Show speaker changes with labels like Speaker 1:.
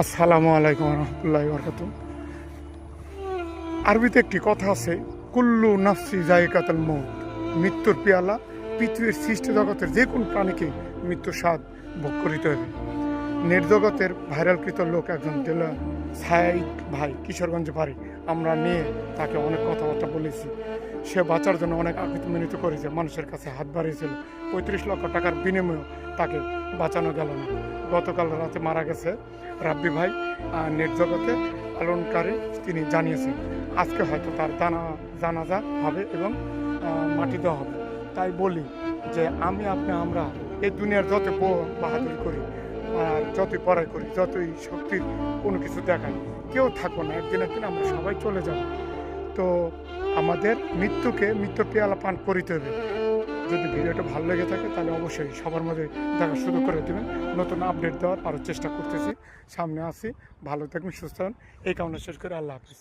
Speaker 1: আসসালামু আলাইকুম রহমতুল্লাহি বরকাতুহ। আরবিতে একটি কথা আছে, কুল্লু নাফসি জায়কাতুল মউত। মৃত্যুর পেয়ালা, পৃথিবীর সৃষ্টি জগতের যে কোনো প্রাণীকে মৃত্যুর স্বাদ ভোগ করিতে হবে। নেট জগতের ভাইরালকৃত লোক একজন দিলা সাইদ ভাই, কিশোরগঞ্জে বাড়ি। আমরা নিয়ে তাকে অনেক কথাবার্তা বলেছি। সে বাঁচার জন্য অনেক আকুতি মিনতি করেছে, মানুষের কাছে হাত বাড়িয়েছিল। 35 লক্ষ টাকার বিনিময়েও তাকে বাঁচানো গেল না। গতকাল রাতে মারা গেছে রাব্বি ভাই। নেট জগতে পালনকারী তিনি জানিয়েছেন আজকে হয়তো তার জানাজা হবে এবং মাটি দেওয়া হবে। তাই বলি যে আমরা এই দুনিয়ার যত বাহাদুরি করি আর যতই পড়াই করি, যতই শক্তির কোনো কিছু দেখাই, কেউ থাকবো না। একদিন আমরা সবাই চলে যাব। তো আমাদের মৃত্যুর পেয়ালা পান করিতে হবে। যদি ভিডিওটা ভালো লেগে থাকে তাহলে অবশ্যই সবার মধ্যে দেখার শুরু করে দেবেন। নতুন আপডেট দেওয়ার আরও চেষ্টা করতেছি, সামনে আসি। ভালো থাকবেন, সুস্থ হন, এই কামনা শেষ করে আল্লাহ হাফিজ।